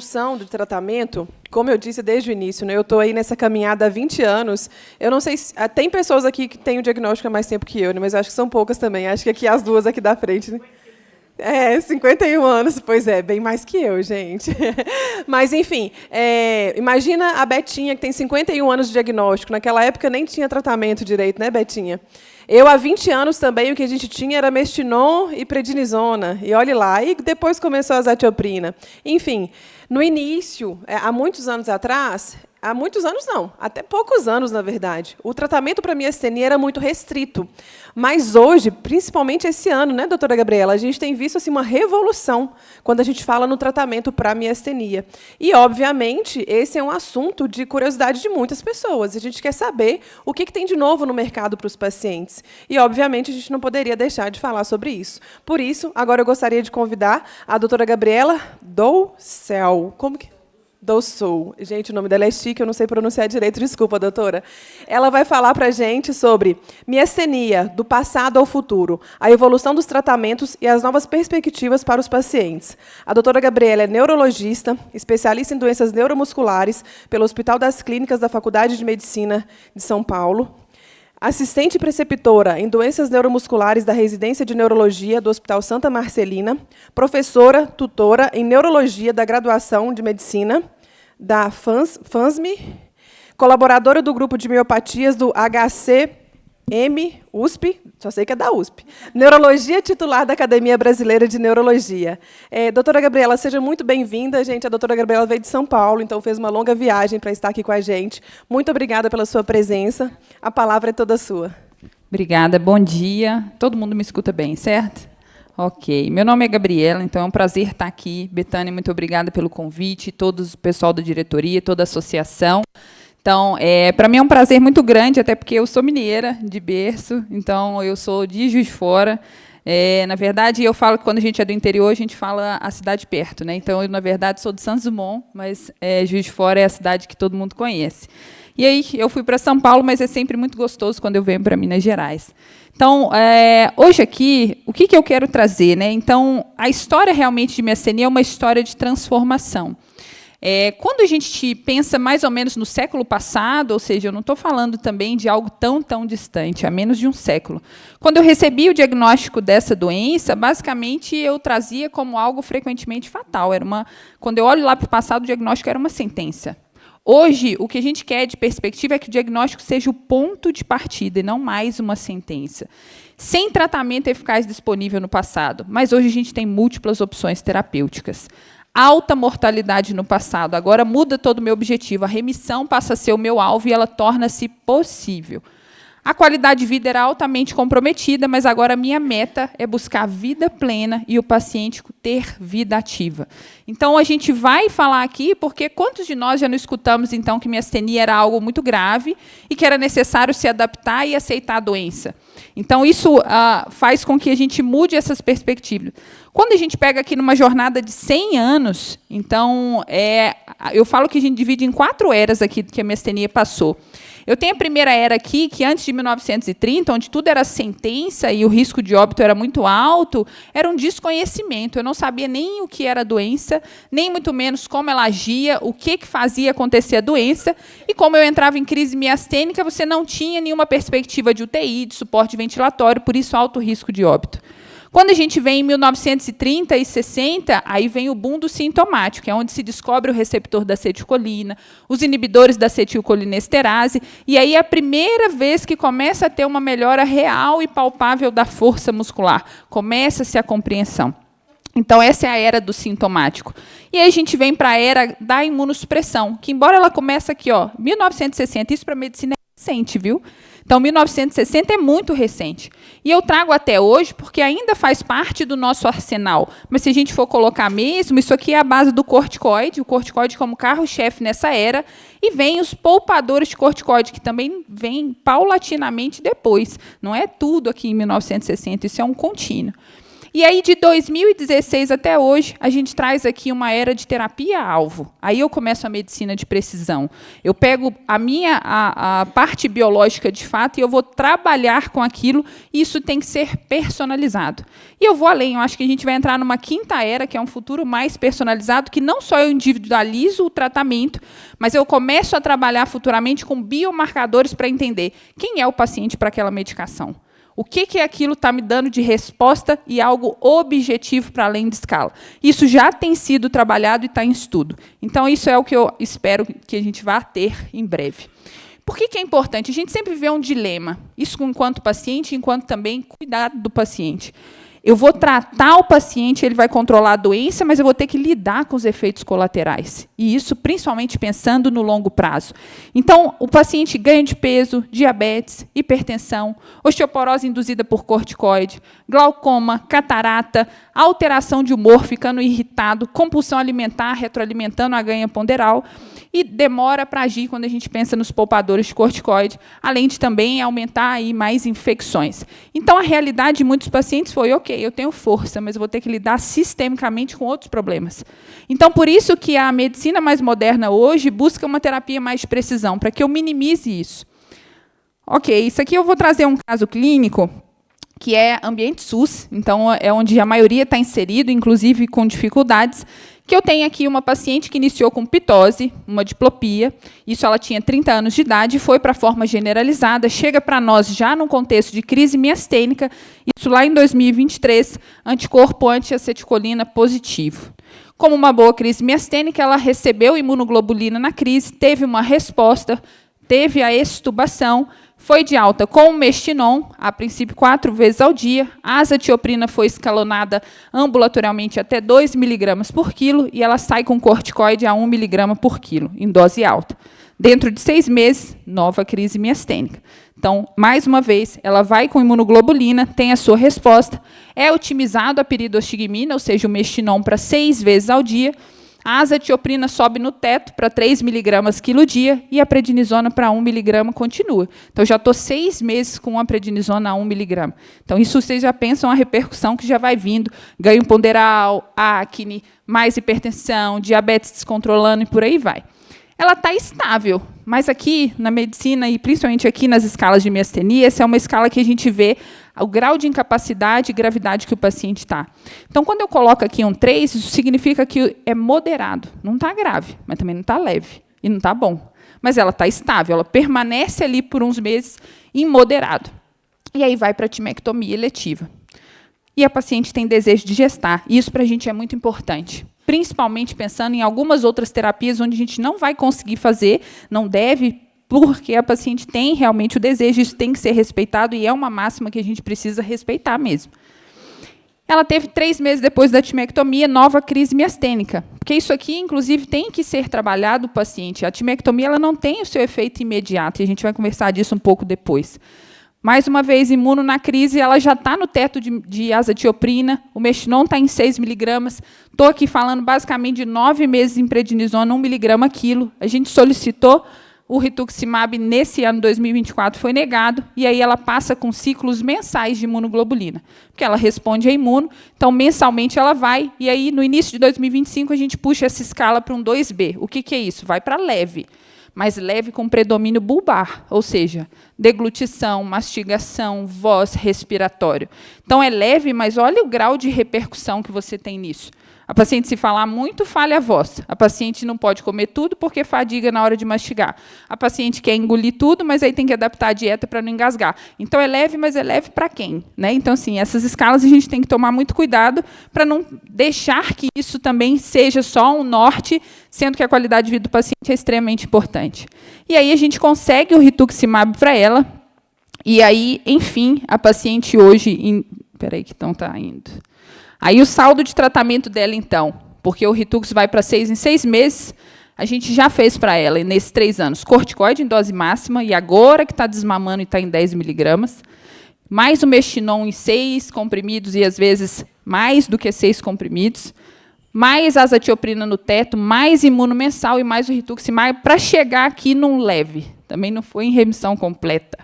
evolução do tratamento, como eu disse desde o início, né, eu estou aí nessa caminhada há 20 anos. Eu não sei se... Tem pessoas aqui que têm o diagnóstico há mais tempo que eu, né, mas eu acho que são poucas também. Acho que aqui as duas aqui da frente. Né? 51 anos. Pois é, bem mais que eu, gente. Mas, enfim, imagina a Betinha, que tem 51 anos de diagnóstico. Naquela época nem tinha tratamento direito, né, Betinha? Eu, há 20 anos também, o que a gente tinha era Mestinon e prednisona. E olhe lá. E depois começou a azatioprina. Enfim, no início, há muitos anos atrás... Há muitos anos, não. Até poucos anos, na verdade. O tratamento para miastenia era muito restrito. Mas hoje, principalmente esse ano, né, doutora Gabriela, a gente tem visto assim, uma revolução quando a gente fala no tratamento para miastenia. E, obviamente, esse é um assunto de curiosidade de muitas pessoas. A gente quer saber o que tem de novo no mercado para os pacientes. E, obviamente, a gente não poderia deixar de falar sobre isso. Por isso, agora eu gostaria de convidar a doutora Gabriela Doucel. Como que... Doucel. Gente, o nome dela é chique, eu não sei pronunciar direito, desculpa, doutora. Ela vai falar para a gente sobre miastenia, do passado ao futuro, a evolução dos tratamentos e as novas perspectivas para os pacientes. A doutora Gabriela é neurologista, especialista em doenças neuromusculares pelo Hospital das Clínicas da Faculdade de Medicina de São Paulo, assistente preceptora em doenças neuromusculares da Residência de Neurologia do Hospital Santa Marcelina, professora, tutora em Neurologia da Graduação de Medicina da FANSM, colaboradora do Grupo de Miopatias do HCM USP, só sei que é da USP, Neurologia titular da Academia Brasileira de Neurologia. Doutora Gabriela, seja muito bem-vinda. Gente, a doutora Gabriela veio de São Paulo, então fez uma longa viagem para estar aqui com a gente. Muito obrigada pela sua presença. A palavra é toda sua. Obrigada, bom dia. Todo mundo me escuta bem, certo? Ok. Meu nome é Gabriela, então é um prazer estar aqui. Betânia, muito obrigada pelo convite, todo o pessoal da diretoria, toda a associação. Então, para mim é um prazer muito grande, até porque eu sou mineira de berço, então eu sou de Juiz de Fora. Na verdade, eu falo que quando a gente é do interior, a gente fala a cidade perto, né? Então, eu, na verdade, sou de Santos Dumont, mas Juiz de Fora é a cidade que todo mundo conhece. E aí, eu fui para São Paulo, mas é sempre muito gostoso quando eu venho para Minas Gerais. Então, hoje aqui, o que eu quero trazer? Né? Então, a história realmente de miastenia é uma história de transformação. Quando a gente pensa mais ou menos no século passado, ou seja, eu não estou falando também de algo tão distante, há menos de um século. Quando eu recebi o diagnóstico dessa doença, basicamente eu trazia como algo frequentemente fatal. Quando eu olho lá para o passado, o diagnóstico era uma sentença. Hoje, o que a gente quer de perspectiva é que o diagnóstico seja o ponto de partida e não mais uma sentença. Sem tratamento eficaz disponível no passado, mas hoje a gente tem múltiplas opções terapêuticas. Alta mortalidade no passado, agora muda todo o meu objetivo. A remissão passa a ser o meu alvo e ela torna-se possível. A qualidade de vida era altamente comprometida, mas agora a minha meta é buscar vida plena e o paciente ter vida ativa. Então, a gente vai falar aqui, porque quantos de nós já não escutamos, então, que miastenia era algo muito grave e que era necessário se adaptar e aceitar a doença? Então, isso faz com que a gente mude essas perspectivas. Quando a gente pega aqui numa jornada de 100 anos, então, eu falo que a gente divide em 4 eras aqui que a miastenia passou. Eu tenho a primeira era aqui, que antes de 1930, onde tudo era sentença e o risco de óbito era muito alto, era um desconhecimento. Eu não sabia nem o que era a doença, nem muito menos como ela agia, o que fazia acontecer a doença. E como eu entrava em crise miastênica, você não tinha nenhuma perspectiva de UTI, de suporte ventilatório, por isso alto risco de óbito. Quando a gente vem em 1930 e 60, aí vem o boom do sintomático, que é onde se descobre o receptor da acetilcolina, os inibidores da acetilcolinesterase, e aí é a primeira vez que começa a ter uma melhora real e palpável da força muscular. Começa-se a compreensão. Então, essa é a era do sintomático. E aí a gente vem para a era da imunossupressão, que, embora ela comece aqui, 1960, isso para a medicina é recente, viu? Então, 1960 é muito recente. E eu trago até hoje porque ainda faz parte do nosso arsenal. Mas, se a gente for colocar mesmo, isso aqui é a base do corticoide, o corticoide como carro-chefe nessa era, e vem os poupadores de corticoide, que também vêm paulatinamente depois. Não é tudo aqui em 1960, isso é um contínuo. E aí, de 2016 até hoje, a gente traz aqui uma era de terapia-alvo. Aí eu começo a medicina de precisão. Eu pego a parte biológica de fato e eu vou trabalhar com aquilo, e isso tem que ser personalizado. E eu vou além, eu acho que a gente vai entrar numa quinta era, que é um futuro mais personalizado, que não só eu individualizo o tratamento, mas eu começo a trabalhar futuramente com biomarcadores para entender quem é o paciente para aquela medicação. O que aquilo está me dando de resposta e algo objetivo para além de escala. Isso já tem sido trabalhado e está em estudo. Então, isso é o que eu espero que a gente vá ter em breve. Por que é importante? A gente sempre vê um dilema, isso enquanto paciente, enquanto também cuidado do paciente. Eu vou tratar o paciente, ele vai controlar a doença, mas eu vou ter que lidar com os efeitos colaterais. E isso, principalmente, pensando no longo prazo. Então, o paciente ganha de peso, diabetes, hipertensão, osteoporose induzida por corticoide, glaucoma, catarata, alteração de humor, ficando irritado, compulsão alimentar, retroalimentando a ganha ponderal, e demora para agir quando a gente pensa nos poupadores de corticoide, além de também aumentar aí mais infecções. Então, a realidade de muitos pacientes foi, ok, eu tenho força, mas eu vou ter que lidar sistemicamente com outros problemas. Então, por isso que a medicina mais moderna hoje busca uma terapia mais de precisão, para que eu minimize isso. Ok, isso aqui eu vou trazer um caso clínico, que é ambiente SUS, então é onde a maioria está inserido, inclusive com dificuldades, que eu tenho aqui uma paciente que iniciou com pitose, uma diplopia, isso ela tinha 30 anos de idade, foi para a forma generalizada, chega para nós já num contexto de crise miastênica, isso lá em 2023, anticorpo antiaceticolina positivo. Como uma boa crise miastênica, ela recebeu imunoglobulina na crise, teve uma resposta, teve a extubação, foi de alta com o Mestinon, a princípio 4 vezes ao dia. A azatioprina foi escalonada ambulatorialmente até 2 mg por quilo e ela sai com corticoide a 1 mg por quilo, em dose alta. Dentro de 6 meses, nova crise miastênica. Então, mais uma vez, ela vai com imunoglobulina, tem a sua resposta, é otimizado a piridostigmina, ou seja, o Mestinon para 6 vezes ao dia. A azatioprina sobe no teto para 3 mg quilo dia e a prednisona para 1 mg continua. Então, já estou 6 meses com a prednisona a 1 mg. Então, isso vocês já pensam a repercussão que já vai vindo, ganho ponderal, acne, mais hipertensão, diabetes descontrolando e por aí vai. Ela está estável, mas aqui na medicina, e principalmente aqui nas escalas de miastenia, essa é uma escala que a gente vê o grau de incapacidade e gravidade que o paciente está. Então, quando eu coloco aqui um 3, isso significa que é moderado. Não está grave, mas também não está leve. E não está bom. Mas ela está estável, ela permanece ali por uns meses em moderado. E aí vai para a timectomia eletiva. E a paciente tem desejo de gestar. E isso, para a gente, é muito importante. Principalmente pensando em algumas outras terapias onde a gente não vai conseguir fazer, não deve, porque a paciente tem realmente o desejo, isso tem que ser respeitado, e é uma máxima que a gente precisa respeitar mesmo. Ela teve 3 meses depois da timectomia, nova crise miastênica, porque isso aqui, inclusive, tem que ser trabalhado no paciente. A timectomia ela não tem o seu efeito imediato, e a gente vai conversar disso um pouco depois. Mais uma vez, imuno na crise, ela já está no teto de azatioprina, o Mestinon está em 6 mg, estou aqui falando basicamente de 9 meses em prednisona, 1 mg quilo. A gente solicitou o rituximab nesse ano 2024, foi negado, e aí ela passa com ciclos mensais de imunoglobulina, porque ela responde a imuno, então mensalmente ela vai, e aí no início de 2025 a gente puxa essa escala para um 2B. O que é isso? Vai para leve. Mas leve com predomínio bulbar, ou seja, deglutição, mastigação, voz, respiratório. Então, é leve, mas olha o grau de repercussão que você tem nisso. A paciente, se falar muito, falha a voz. A paciente não pode comer tudo porque fadiga na hora de mastigar. A paciente quer engolir tudo, mas aí tem que adaptar a dieta para não engasgar. Então, é leve, mas é leve para quem? Né? Então, assim, essas escalas a gente tem que tomar muito cuidado para não deixar que isso também seja só um norte, sendo que a qualidade de vida do paciente é extremamente importante. E aí a gente consegue o rituximab para ela, e aí, enfim, a paciente hoje... Espera que não está indo... Aí o saldo de tratamento dela, então, porque o Ritux vai para 6 em 6 meses, a gente já fez para ela, nesses 3 anos, corticoide em dose máxima, e agora que está desmamando e está em 10 mg, mais o Mestinon em 6 comprimidos, e às vezes mais do que 6 comprimidos, mais azatioprina no teto, mais imuno mensal e mais o rituximab, para chegar aqui num leve. Também não foi em remissão completa.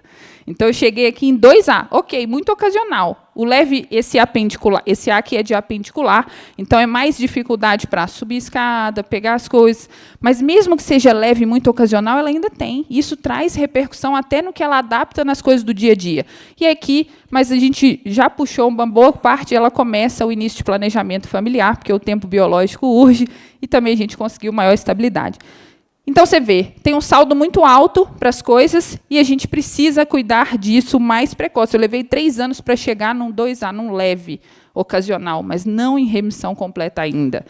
Então, eu cheguei aqui em 2A. Ok, muito ocasional. O leve, esse apendicular, esse A aqui é de apendicular, então é mais dificuldade para subir escada, pegar as coisas. Mas mesmo que seja leve e muito ocasional, ela ainda tem. Isso traz repercussão até no que ela adapta nas coisas do dia a dia. E aqui, mas a gente já puxou uma boa parte, ela começa o início de planejamento familiar, porque o tempo biológico urge, e também a gente conseguiu maior estabilidade. Então, você vê, tem um saldo muito alto para as coisas e a gente precisa cuidar disso mais precoce. Eu levei 3 anos para chegar num 2A, num leve ocasional, mas não em remissão completa ainda.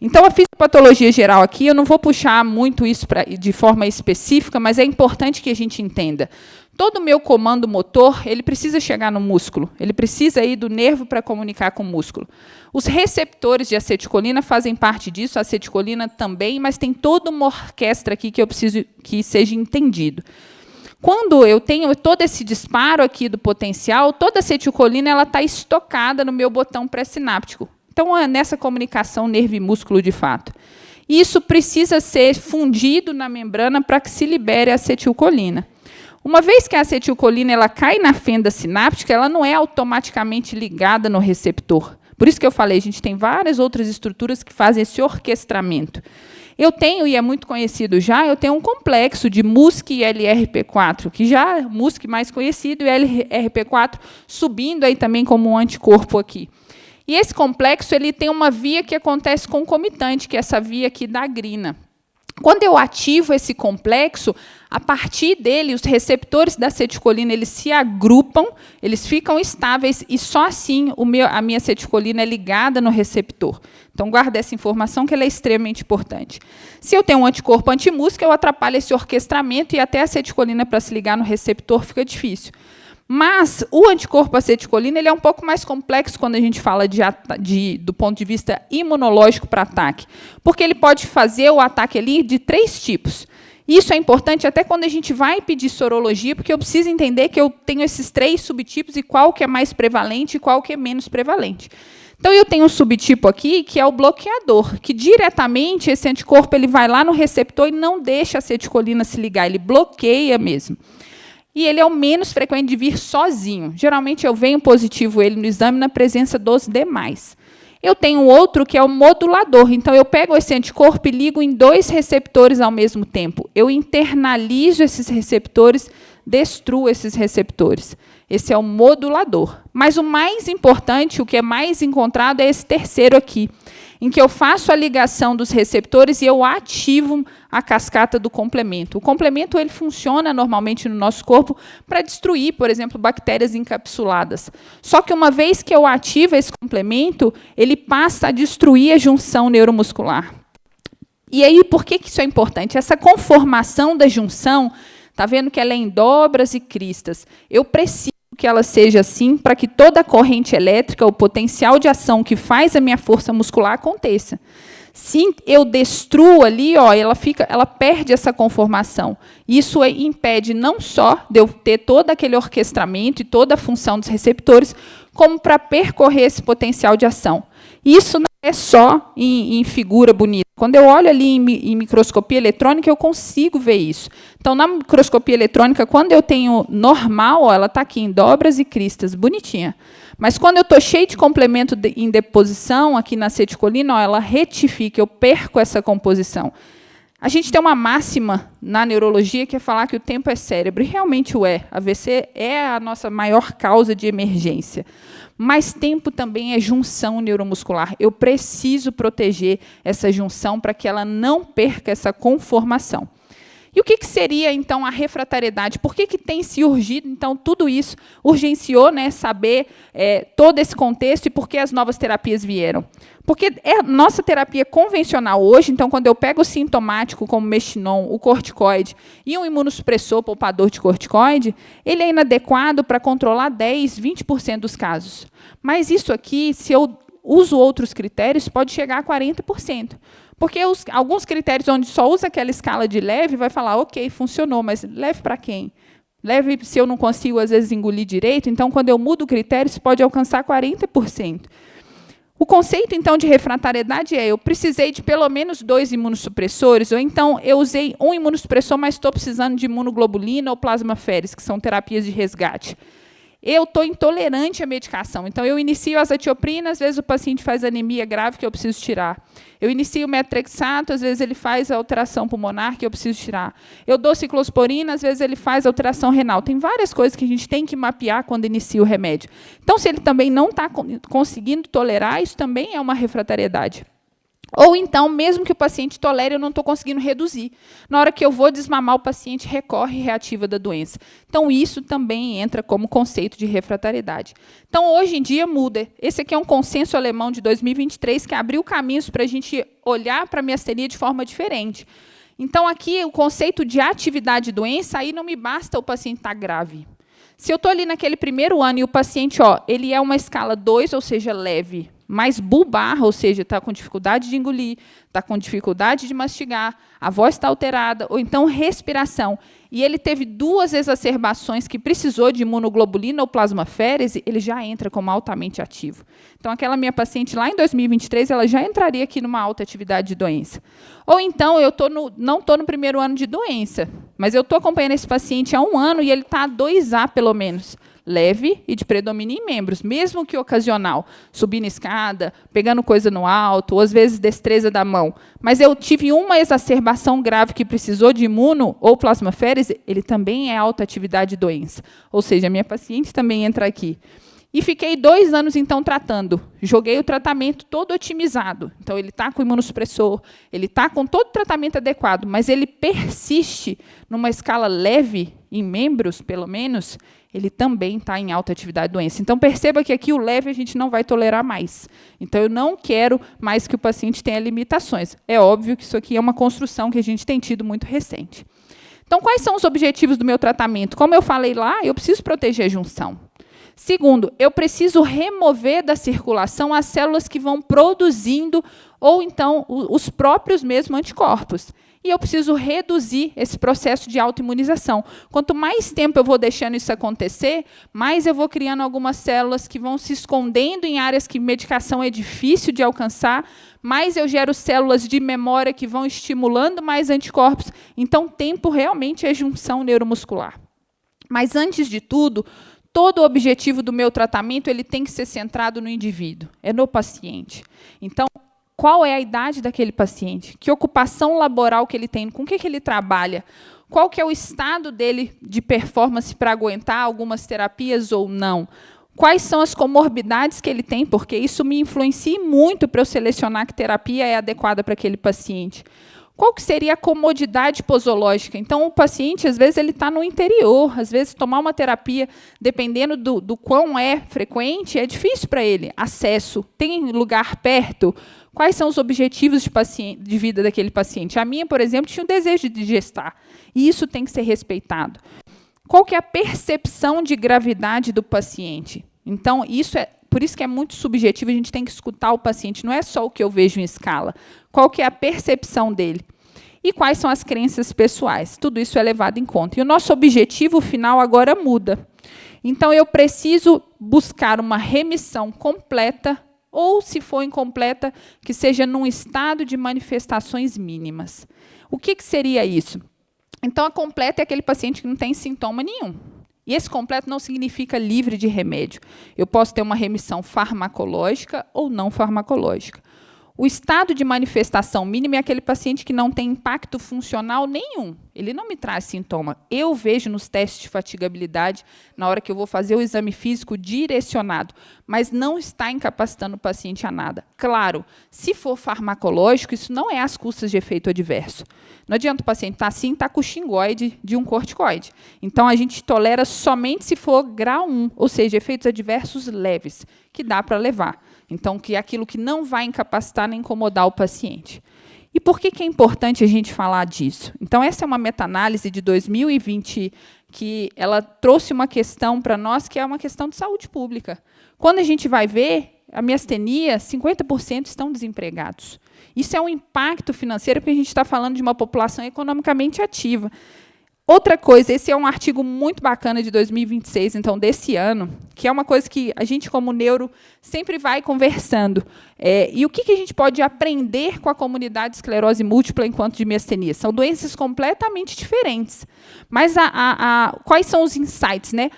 Então, a fisiopatologia geral aqui, eu não vou puxar muito isso de forma específica, mas é importante que a gente entenda. Todo o meu comando motor, ele precisa chegar no músculo, ele precisa ir do nervo para comunicar com o músculo. Os receptores de acetilcolina fazem parte disso, a acetilcolina também, mas tem toda uma orquestra aqui que eu preciso que seja entendido. Quando eu tenho todo esse disparo aqui do potencial, toda a acetilcolina está estocada no meu botão pré-sináptico. Então, é nessa comunicação nervo e músculo, de fato. Isso precisa ser fundido na membrana para que se libere a acetilcolina. Uma vez que a acetilcolina ela cai na fenda sináptica, ela não é automaticamente ligada no receptor. Por isso que eu falei, a gente tem várias outras estruturas que fazem esse orquestramento. Eu tenho, e é muito conhecido já, eu tenho um complexo de MUSC e LRP4, que já é o MUSC mais conhecido e o LRP4 subindo aí também como um anticorpo aqui. E esse complexo ele tem uma via que acontece concomitante, que é essa via aqui da grina. Quando eu ativo esse complexo, a partir dele, os receptores da acetilcolina eles se agrupam, eles ficam estáveis, e só assim a minha acetilcolina é ligada no receptor. Então, guarda essa informação, que ela é extremamente importante. Se eu tenho um anticorpo anti-MUSC, eu atrapalho esse orquestramento, e até a acetilcolina para se ligar no receptor fica difícil. Mas o anticorpo acetilcolina ele é um pouco mais complexo quando a gente fala do ponto de vista imunológico para ataque, porque ele pode fazer o ataque ali de 3 tipos. Isso é importante até quando a gente vai pedir sorologia, porque eu preciso entender que eu tenho esses 3 subtipos e qual que é mais prevalente e qual que é menos prevalente. Então, eu tenho um subtipo aqui, que é o bloqueador, que diretamente esse anticorpo ele vai lá no receptor e não deixa a acetilcolina se ligar, ele bloqueia mesmo. E ele é o menos frequente de vir sozinho. Geralmente, eu venho positivo ele no exame na presença dos demais. Eu tenho outro que é o modulador. Então, eu pego esse anticorpo e ligo em 2 receptores ao mesmo tempo. Eu internalizo esses receptores, destruo esses receptores. Esse é o modulador. Mas o mais importante, o que é mais encontrado, é esse terceiro aqui, em que eu faço a ligação dos receptores e eu ativo a cascata do complemento. O complemento ele funciona normalmente no nosso corpo para destruir, por exemplo, bactérias encapsuladas. Só que uma vez que eu ativo esse complemento, ele passa a destruir a junção neuromuscular. E aí, por que isso é importante? Essa conformação da junção, está vendo que ela é em dobras e cristas. Eu preciso que ela seja assim para que toda a corrente elétrica, o potencial de ação que faz a minha força muscular aconteça. Se eu destruo ali, ela perde essa conformação. Isso impede não só de eu ter todo aquele orquestramento e toda a função dos receptores, como para percorrer esse potencial de ação. Isso não é só em figura bonita. Quando eu olho ali em microscopia eletrônica, eu consigo ver isso. Então, na microscopia eletrônica, quando eu tenho normal, ela está aqui em dobras e cristas, bonitinha. Mas quando eu estou cheio de complemento em deposição, aqui na acetilcolina, ela retifica, eu perco essa composição. A gente tem uma máxima na neurologia que é falar que o tempo é cérebro, e realmente o é. AVC é a nossa maior causa de emergência. Mas tempo também é junção neuromuscular. Eu preciso proteger essa junção para que ela não perca essa conformação. E o que seria, então, a refratariedade? Por que tem se urgido, então, tudo isso? Urgenciou, né, saber todo esse contexto e por que as novas terapias vieram. Porque é a nossa terapia convencional hoje, então, quando eu pego o sintomático, como o Mestinon, o corticoide, e um imunossupressor poupador de corticoide, ele é inadequado para controlar 10%, 20% dos casos. Mas isso aqui, se eu uso outros critérios, pode chegar a 40%. Porque alguns critérios onde só usa aquela escala de leve, vai falar, ok, funcionou, mas leve para quem? Leve se eu não consigo, às vezes, engolir direito, então, quando eu mudo o critério, isso pode alcançar 40%. O conceito, então, de refratariedade eu precisei de pelo menos 2 imunossupressores, ou então eu usei um imunossupressor, mas estou precisando de imunoglobulina ou plasmaféres, que são terapias de resgate. eu estou intolerante à medicação. Então, eu inicio azatioprina, às vezes o paciente faz anemia grave que eu preciso tirar. Eu inicio metrexato, às vezes ele faz alteração pulmonar que eu preciso tirar. Eu dou ciclosporina, às vezes ele faz alteração renal. Tem várias coisas que a gente tem que mapear quando inicia o remédio. Então, se ele também não está conseguindo tolerar, isso também é uma refratariedade. Ou então, mesmo que o paciente tolere, eu não estou conseguindo reduzir. Na hora que eu vou desmamar, o paciente recorre e reativa da doença. Então, isso também entra como conceito de refratariedade. Então, hoje em dia, muda. Esse aqui é um consenso alemão de 2023 que abriu caminhos para a gente olhar para a miastenia de forma diferente. Então, aqui, o conceito de atividade de doença, aí não me basta o paciente estar grave. Se eu estou ali naquele primeiro ano e o paciente, ele é uma escala 2, ou seja, leve, mais bulbar, ou seja, está com dificuldade de engolir, está com dificuldade de mastigar, a voz está alterada, ou então respiração, e ele teve 2 exacerbações que precisou de imunoglobulina ou plasmaférese, ele já entra como altamente ativo. Então, aquela minha paciente lá em 2023, ela já entraria aqui numa alta atividade de doença. Ou então, eu não estou no primeiro ano de doença, mas eu estou acompanhando esse paciente há 1 ano e ele está a 2A, pelo menos. Leve e de predomínio em membros, mesmo que ocasional, subindo escada, pegando coisa no alto, ou às vezes destreza da mão. Mas eu tive uma exacerbação grave que precisou de imuno ou plasmaférese, ele também é alta atividade de doença. Ou seja, a minha paciente também entra aqui. E fiquei 2 anos, então, tratando. Joguei o tratamento todo otimizado. Então, ele está com imunossupressor, ele está com todo o tratamento adequado, mas ele persiste numa escala leve, em membros, pelo menos, ele também está em alta atividade de doença. Então, perceba que aqui o leve a gente não vai tolerar mais. Então, eu não quero mais que o paciente tenha limitações. É óbvio que isso aqui é uma construção que a gente tem tido muito recente. Então, quais são os objetivos do meu tratamento? Como eu falei lá, eu preciso proteger a junção. Segundo, eu preciso remover da circulação as células que vão produzindo, ou então os próprios mesmo anticorpos. E eu preciso reduzir esse processo de autoimunização. Quanto mais tempo eu vou deixando isso acontecer, mais eu vou criando algumas células que vão se escondendo em áreas que medicação é difícil de alcançar, mais eu gero células de memória que vão estimulando mais anticorpos. Então, tempo realmente é junção neuromuscular. Mas, antes de tudo, todo o objetivo do meu tratamento ele tem que ser centrado no indivíduo, é no paciente. Então, qual é a idade daquele paciente? Que ocupação laboral que ele tem? Com o que ele trabalha? Qual que é o estado dele de performance para aguentar algumas terapias ou não? Quais são as comorbidades que ele tem? Porque isso me influencia muito para eu selecionar que terapia é adequada para aquele paciente. Qual que seria a comodidade posológica? Então, o paciente, às vezes, ele está no interior, às vezes, tomar uma terapia, dependendo do quão é frequente, é difícil para ele. Acesso, tem lugar perto? Quais são os objetivos de vida daquele paciente? A minha, por exemplo, tinha um desejo de gestar, e isso tem que ser respeitado. Qual que é a percepção de gravidade do paciente? Então, por isso que é muito subjetivo, a gente tem que escutar o paciente, não é só o que eu vejo em escala. Qual que é a percepção dele? E quais são as crenças pessoais? Tudo isso é levado em conta. E o nosso objetivo final agora muda. Então, eu preciso buscar uma remissão completa, ou, se for incompleta, que seja num estado de manifestações mínimas. O que seria isso? Então, a completa é aquele paciente que não tem sintoma nenhum. E esse completo não significa livre de remédio. Eu posso ter uma remissão farmacológica ou não farmacológica. O estado de manifestação mínima é aquele paciente que não tem impacto funcional nenhum. Ele não me traz sintoma. Eu vejo nos testes de fatigabilidade, na hora que eu vou fazer o exame físico direcionado, mas não está incapacitando o paciente a nada. Claro, se for farmacológico, isso não é às custas de efeito adverso. Não adianta o paciente estar assim, está com o xingoide de um corticoide. Então, a gente tolera somente se for grau 1, ou seja, efeitos adversos leves, que dá para levar. Então, que é aquilo que não vai incapacitar nem incomodar o paciente. E por que é importante a gente falar disso? Então, essa é uma meta-análise de 2020 que ela trouxe uma questão para nós que é uma questão de saúde pública. Quando a gente vai ver, a miastenia, 50% estão desempregados. Isso é um impacto financeiro, porque a gente está falando de uma população economicamente ativa. Outra coisa, esse é um artigo muito bacana de 2026, então, desse ano, que é uma coisa que a gente, como neuro, sempre vai conversando. E o que a gente pode aprender com a comunidade de esclerose múltipla enquanto de miastenia? São doenças completamente diferentes. Mas quais são os insights, né?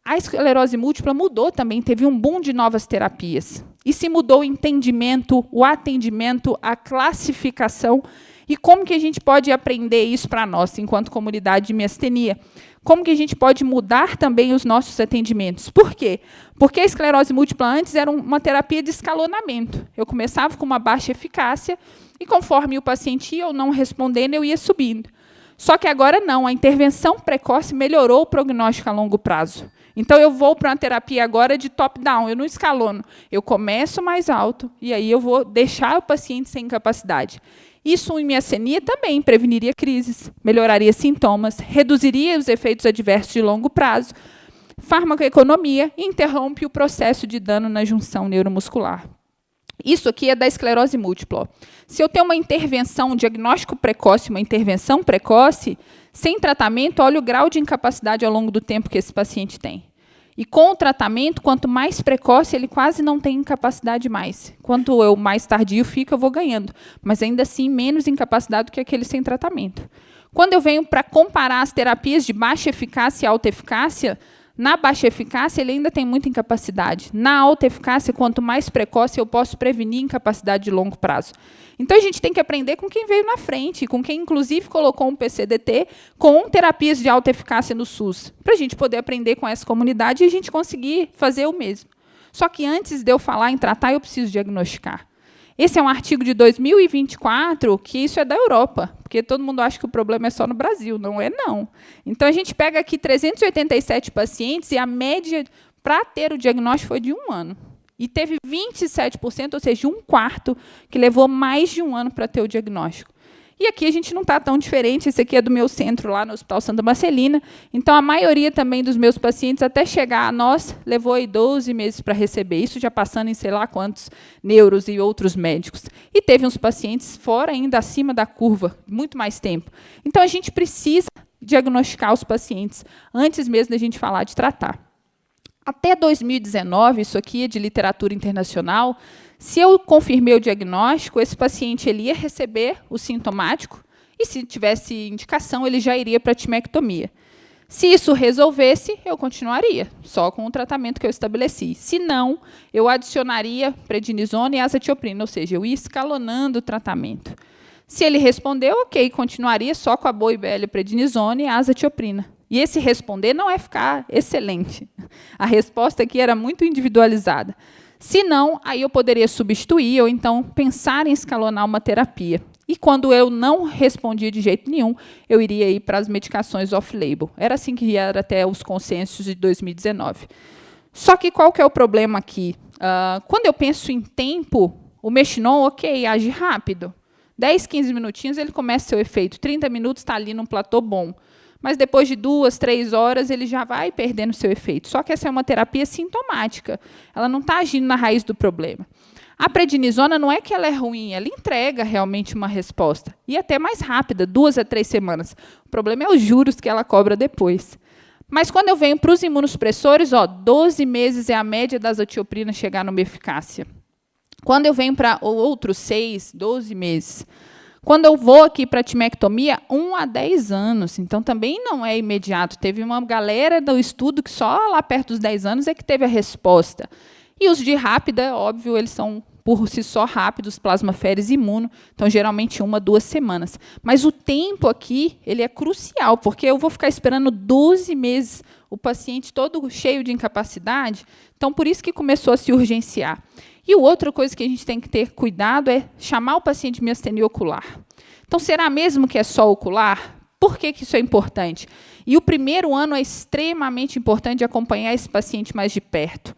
a esclerose múltipla mudou também, teve um boom de novas terapias. E se mudou o entendimento, o atendimento, a classificação, e como que a gente pode aprender isso para nós, enquanto comunidade de miastenia? Como que a gente pode mudar também os nossos atendimentos? Por quê? Porque a esclerose múltipla antes era uma terapia de escalonamento. Eu começava com uma baixa eficácia, e conforme o paciente ia ou não respondendo, eu ia subindo. Só que agora não, a intervenção precoce melhorou o prognóstico a longo prazo. Então, eu vou para uma terapia agora de top-down, eu não escalono. Eu começo mais alto, e aí eu vou deixar o paciente sem incapacidade. Isso, em miastenia, também preveniria crises, melhoraria sintomas, reduziria os efeitos adversos de longo prazo, farmacoeconomia e interrompe o processo de dano na junção neuromuscular. Isso aqui é da esclerose múltipla. Se eu tenho uma intervenção, um diagnóstico precoce, uma intervenção precoce, sem tratamento, olha o grau de incapacidade ao longo do tempo que esse paciente tem. E com o tratamento, quanto mais precoce, ele quase não tem incapacidade mais. Quanto eu mais tardio fico, eu vou ganhando. Mas ainda assim, menos incapacidade do que aquele sem tratamento. Quando eu venho para comparar as terapias de baixa eficácia e alta eficácia, na baixa eficácia, ele ainda tem muita incapacidade. Na alta eficácia, quanto mais precoce, eu posso prevenir incapacidade de longo prazo. Então, a gente tem que aprender com quem veio na frente, com quem, inclusive, colocou um PCDT com terapias de alta eficácia no SUS, para a gente poder aprender com essa comunidade e a gente conseguir fazer o mesmo. Só que, antes de eu falar em tratar, eu preciso diagnosticar. Esse é um artigo de 2024, que isso é da Europa, porque todo mundo acha que o problema é só no Brasil. Não é, não. Então, a gente pega aqui 387 pacientes e a média para ter o diagnóstico foi de 1 ano. E teve 27%, ou seja, 1/4, que levou mais de 1 ano para ter o diagnóstico. E aqui a gente não está tão diferente, esse aqui é do meu centro lá no Hospital Santa Marcelina, então a maioria também dos meus pacientes, até chegar a nós, levou aí 12 meses para receber, isso já passando em sei lá quantos neuros e outros médicos. E teve uns pacientes fora ainda, acima da curva, muito mais tempo. Então a gente precisa diagnosticar os pacientes, antes mesmo da gente falar de tratar. Até 2019, isso aqui é de literatura internacional, se eu confirmei o diagnóstico, esse paciente ele ia receber o sintomático e, se tivesse indicação, ele já iria para a timectomia. Se isso resolvesse, eu continuaria, só com o tratamento que eu estabeleci. Se não, eu adicionaria prednisona e azatioprina, ou seja, eu ia escalonando o tratamento. Se ele respondeu, ok, continuaria só com a boa IBL prednisona e a azatioprina. E esse responder não é ficar excelente. A resposta aqui era muito individualizada. Se não, aí eu poderia substituir ou então pensar em escalonar uma terapia. E quando eu não respondia de jeito nenhum, eu iria ir para as medicações off-label. Era assim que era até os consensos de 2019. Só que qual que é o problema aqui? Quando eu penso em tempo, o Mexinon, ok, age rápido. 10, 15 minutinhos ele começa seu efeito. 30 minutos está ali num platô bom. Mas depois de 2, 3 horas, ele já vai perdendo seu efeito. Só que essa é uma terapia sintomática. Ela não está agindo na raiz do problema. A prednisona não é que ela é ruim, ela entrega realmente uma resposta. E até mais rápida, 2 a 3 semanas. O problema é os juros que ela cobra depois. Mas quando eu venho para os imunossupressores, 12 meses é a média das azatioprina chegar numa eficácia. Quando eu venho para outros 6, 12 meses. Quando eu vou aqui para a timectomia, 1 a 10 anos. Então, também não é imediato. Teve uma galera do estudo que só lá perto dos 10 anos é que teve a resposta. E os de rápida, óbvio, eles são, por si só, rápidos, plasmaféres imuno. Então, geralmente, 1 a 2 semanas. Mas o tempo aqui ele é crucial, porque eu vou ficar esperando 12 meses o paciente todo cheio de incapacidade. Então, por isso que começou a se urgenciar. E outra coisa que a gente tem que ter cuidado é chamar o paciente de miastenia ocular. Então, será mesmo que é só ocular? Por que isso é importante? E o primeiro ano é extremamente importante de acompanhar esse paciente mais de perto.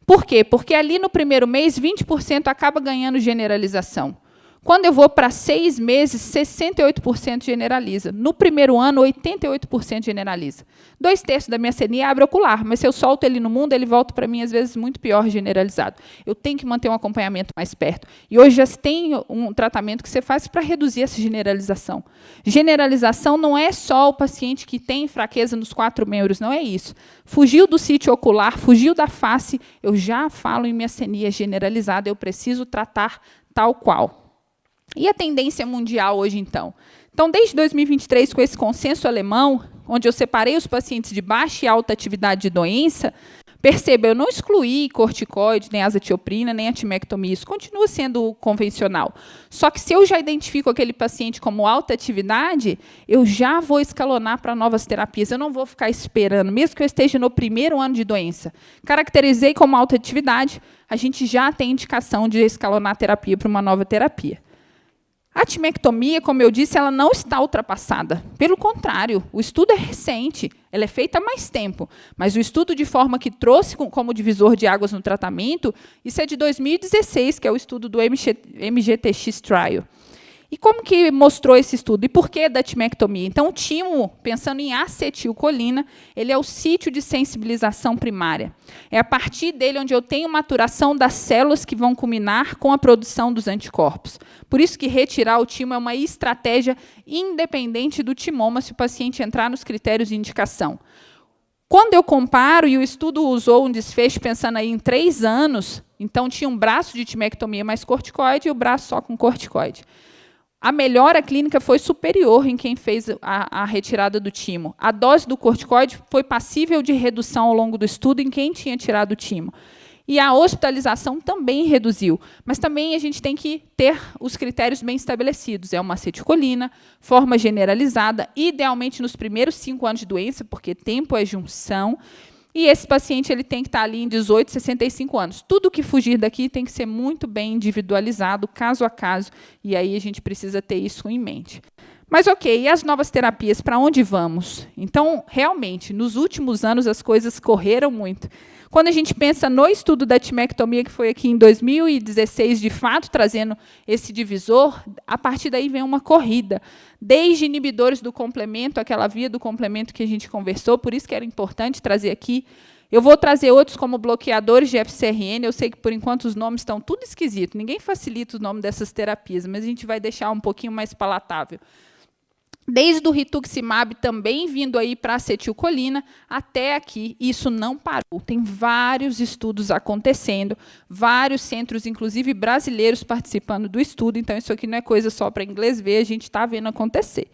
Por quê? Porque ali no primeiro mês, 20% acaba ganhando generalização. Quando eu vou para 6 meses, 68% generaliza. No primeiro ano, 88% generaliza. 2/3 da miastenia abre ocular, mas se eu solto ele no mundo, ele volta para mim, às vezes, muito pior generalizado. Eu tenho que manter um acompanhamento mais perto. E hoje já tem um tratamento que você faz para reduzir essa generalização. Generalização não é só o paciente que tem fraqueza nos 4 membros, não é isso. Fugiu do sítio ocular, fugiu da face, eu já falo em miastenia generalizada, eu preciso tratar tal qual. E a tendência mundial hoje, então? Então, desde 2023, com esse consenso alemão, onde eu separei os pacientes de baixa e alta atividade de doença, perceba, eu não excluí corticoide, nem azatioprina, nem a timectomia. Isso continua sendo convencional. Só que se eu já identifico aquele paciente como alta atividade, eu já vou escalonar para novas terapias. Eu não vou ficar esperando, mesmo que eu esteja no primeiro ano de doença. Caracterizei como alta atividade, a gente já tem indicação de escalonar a terapia para uma nova terapia. A timectomia, como eu disse, ela não está ultrapassada. Pelo contrário, o estudo é recente, ela é feita há mais tempo, mas o estudo de forma que trouxe como divisor de águas no tratamento, isso é de 2016, que é o estudo do MGTX Trial. E como que mostrou esse estudo? E por que da timectomia? Então, o timo, pensando em acetilcolina, ele é o sítio de sensibilização primária. É a partir dele onde eu tenho maturação das células que vão culminar com a produção dos anticorpos. Por isso que retirar o timo é uma estratégia independente do timoma, se o paciente entrar nos critérios de indicação. Quando eu comparo, e o estudo usou um desfecho pensando aí em 3 anos, então tinha um braço de timectomia mais corticoide e o braço só com corticoide. A melhora clínica foi superior em quem fez a retirada do timo. A dose do corticoide foi passível de redução ao longo do estudo em quem tinha tirado o timo. E a hospitalização também reduziu. Mas também a gente tem que ter os critérios bem estabelecidos. É uma acetilcolina, forma generalizada, idealmente nos primeiros 5 anos de doença, porque tempo é junção. E esse paciente ele tem que estar ali em 18, 65 anos. Tudo que fugir daqui tem que ser muito bem individualizado, caso a caso, e aí a gente precisa ter isso em mente. Mas, ok, e as novas terapias, para onde vamos? Então, realmente, nos últimos anos, as coisas correram muito. Quando a gente pensa no estudo da timectomia, que foi aqui em 2016, de fato, trazendo esse divisor, a partir daí vem uma corrida. Desde inibidores do complemento, aquela via do complemento que a gente conversou, por isso que era importante trazer aqui. Eu vou trazer outros como bloqueadores de FcRn, eu sei que, por enquanto, os nomes estão tudo esquisitos, ninguém facilita o nome dessas terapias, mas a gente vai deixar um pouquinho mais palatável. Desde o rituximab também vindo aí para a acetilcolina, até aqui, isso não parou. Tem vários estudos acontecendo, vários centros, inclusive brasileiros, participando do estudo, então isso aqui não é coisa só para inglês ver, a gente está vendo acontecer.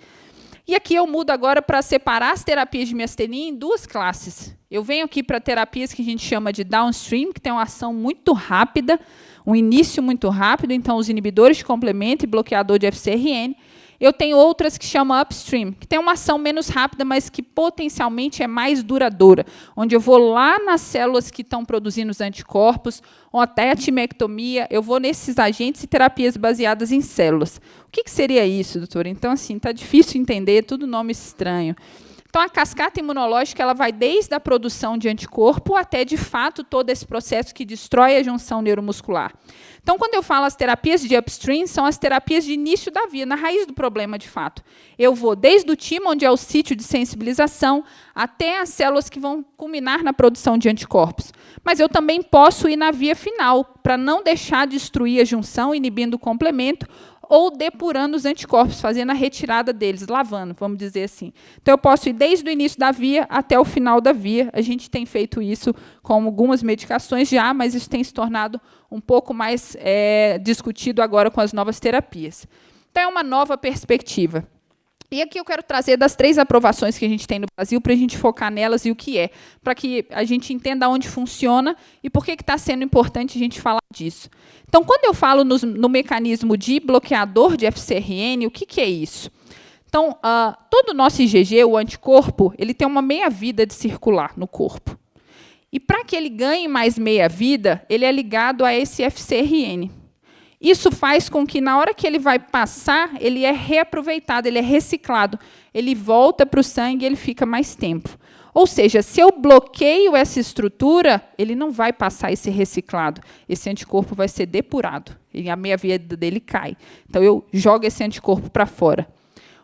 E aqui eu mudo agora para separar as terapias de miastenia em 2 classes. Eu venho aqui para terapias que a gente chama de downstream, que tem uma ação muito rápida, um início muito rápido, então os inibidores de complemento e bloqueador de FcRn. Eu tenho outras que chamam upstream, que tem uma ação menos rápida, mas que potencialmente é mais duradoura, onde eu vou lá nas células que estão produzindo os anticorpos, ou até a timectomia, eu vou nesses agentes e terapias baseadas em células. O que seria isso, doutora? Então, assim, está difícil entender, tudo nome estranho. Então, a cascata imunológica ela vai desde a produção de anticorpo até, de fato, todo esse processo que destrói a junção neuromuscular. Então, quando eu falo as terapias de upstream, são as terapias de início da via, na raiz do problema, de fato. Eu vou desde o timo, onde é o sítio de sensibilização, até as células que vão culminar na produção de anticorpos. Mas eu também posso ir na via final, para não deixar de destruir a junção, inibindo o complemento, ou depurando os anticorpos, fazendo a retirada deles, lavando, vamos dizer assim. Então, eu posso ir desde o início da via até o final da via. A gente tem feito isso com algumas medicações já, mas isso tem se tornado um pouco mais discutido agora com as novas terapias. Então, é uma nova perspectiva. E aqui eu quero trazer das 3 aprovações que a gente tem no Brasil, para a gente focar nelas e o que é, para que a gente entenda onde funciona e por que está sendo importante a gente falar disso. Então, quando eu falo no mecanismo de bloqueador de FcRn, o que é isso? Então, todo o nosso IgG, o anticorpo, ele tem uma meia-vida de circular no corpo. E para que ele ganhe mais meia-vida, ele é ligado a esse FcRn. Isso faz com que, na hora que ele vai passar, ele é reaproveitado, ele é reciclado. Ele volta para o sangue e ele fica mais tempo. Ou seja, se eu bloqueio essa estrutura, ele não vai passar esse reciclado. Esse anticorpo vai ser depurado. E a meia-vida dele cai. Então, eu jogo esse anticorpo para fora.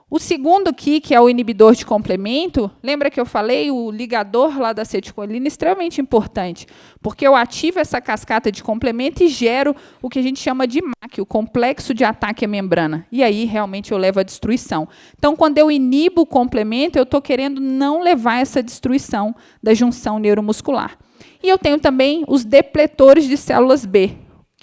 O segundo aqui, que é o inibidor de complemento, lembra que eu falei, o ligador lá da acetilcolina é extremamente importante, porque eu ativo essa cascata de complemento e gero o que a gente chama de MAC, o complexo de ataque à membrana. E aí, realmente, eu levo à destruição. Então, quando eu inibo o complemento, eu estou querendo não levar essa destruição da junção neuromuscular. E eu tenho também os depletores de células B,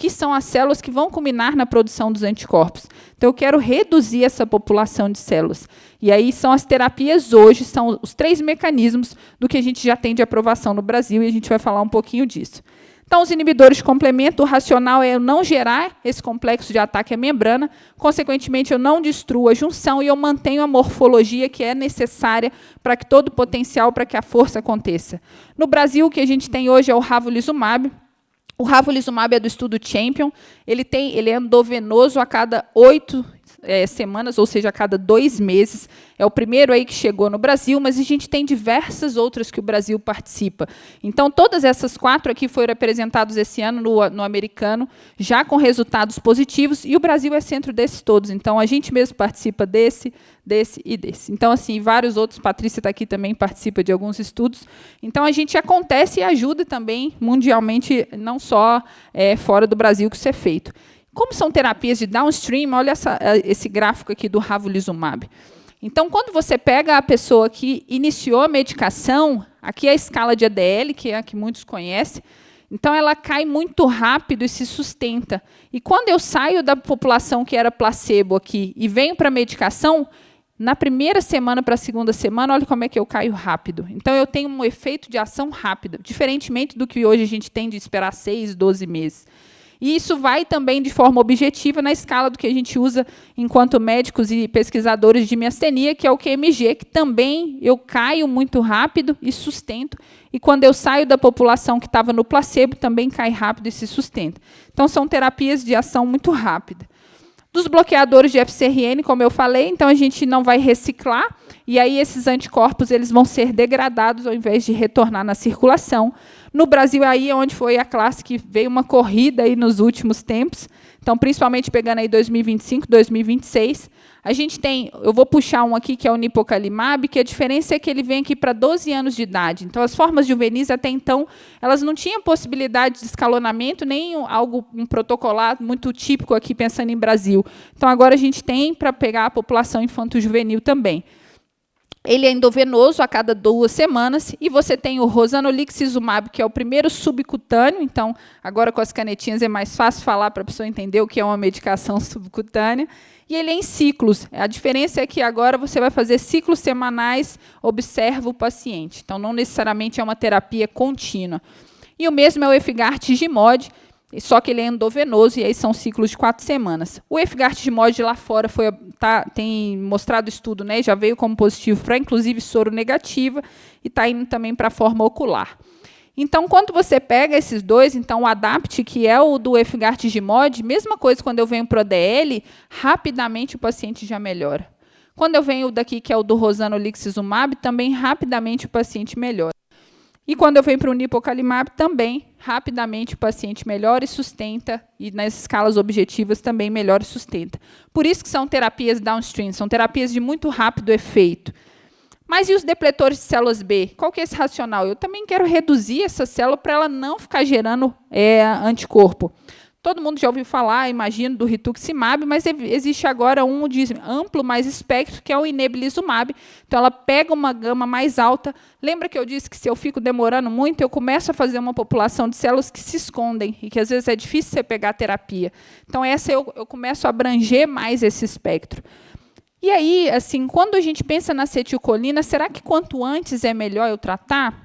que são as células que vão culminar na produção dos anticorpos. Então, eu quero reduzir essa população de células. E aí são as terapias hoje, são os 3 mecanismos do que a gente já tem de aprovação no Brasil, e a gente vai falar um pouquinho disso. Então, os inibidores de complemento, o racional é eu não gerar esse complexo de ataque à membrana, consequentemente, eu não destruo a junção e eu mantenho a morfologia que é necessária para que todo o potencial, para que a força aconteça. No Brasil, o que a gente tem hoje é o ravulizumab. O ravulizumab é do estudo Champion, ele é endovenoso a cada 8 semanas, ou seja, a cada 2 meses. É o primeiro aí que chegou no Brasil, mas a gente tem diversas outras que o Brasil participa. Então, todas essas 4 aqui foram apresentadas esse ano no americano, já com resultados positivos, e o Brasil é centro desses todos. Então, a gente mesmo participa desse e desse. Então, assim, vários outros, Patrícia está aqui também, participa de alguns estudos. Então, a gente acontece e ajuda também mundialmente, não só fora do Brasil que isso é feito. Como são terapias de downstream, olha esse gráfico aqui do ravulizumab. Então, quando você pega a pessoa que iniciou a medicação, aqui é a escala de ADL, que é a que muitos conhecem, então ela cai muito rápido e se sustenta. E quando eu saio da população que era placebo aqui e venho para a medicação, na primeira semana para a segunda semana, olha como é que eu caio rápido. Então, eu tenho um efeito de ação rápida, diferentemente do que hoje a gente tem de esperar 6, 12 meses. E isso vai também de forma objetiva na escala do que a gente usa enquanto médicos e pesquisadores de miastenia, que é o QMG, que também eu caio muito rápido e sustento. E quando eu saio da população que estava no placebo, também cai rápido e se sustenta. Então, são terapias de ação muito rápida. Dos bloqueadores de FcRn, como eu falei, então a gente não vai reciclar, e aí esses anticorpos eles vão ser degradados ao invés de retornar na circulação. No Brasil, aí é onde foi a classe que veio uma corrida aí nos últimos tempos, então, principalmente pegando aí 2025, 2026, a gente tem, eu vou puxar um aqui, que é o nipocalimab, que a diferença é que ele vem aqui para 12 anos de idade. Então, as formas juvenis, até então, elas não tinham possibilidade de escalonamento, nem um protocolado muito típico aqui, pensando em Brasil. Então, agora a gente tem para pegar a população infanto-juvenil também. Ele é endovenoso a cada 2 semanas, e você tem o rosanolixizumab, que é o primeiro subcutâneo. Então, agora com as canetinhas é mais fácil falar para a pessoa entender o que é uma medicação subcutânea. E ele é em ciclos. A diferença é que agora você vai fazer ciclos semanais, observa o paciente. Então, não necessariamente é uma terapia contínua. E o mesmo é o Efgartigimod, só que ele é endovenoso, e aí são ciclos de 4 semanas. O Efgartigimod lá fora tem mostrado estudo, né, já veio como positivo para, inclusive, soro negativa, e está indo também para a forma ocular. Então, quando você pega esses dois, então o ADAPT, que é o do Efgartigimod, mesma coisa quando eu venho para o ADL, rapidamente o paciente já melhora. Quando eu venho daqui, que é o do rosanolixizumab, também rapidamente o paciente melhora. E quando eu venho para o nipocalimab, também, rapidamente, o paciente melhora e sustenta, e nas escalas objetivas também melhora e sustenta. Por isso que são terapias downstream, são terapias de muito rápido efeito. Mas e os depletores de células B? Qual que é esse racional? Eu também quero reduzir essa célula para ela não ficar gerando anticorpo. Todo mundo já ouviu falar, imagino, do rituximab, mas existe agora um de amplo mais espectro, que é o inebilizumab. Então, ela pega uma gama mais alta. Lembra que eu disse que se eu fico demorando muito, eu começo a fazer uma população de células que se escondem e que, às vezes, é difícil você pegar a terapia. Então, essa eu começo a abranger mais esse espectro. E aí, assim, quando a gente pensa na acetilcolina, será que quanto antes é melhor eu tratar?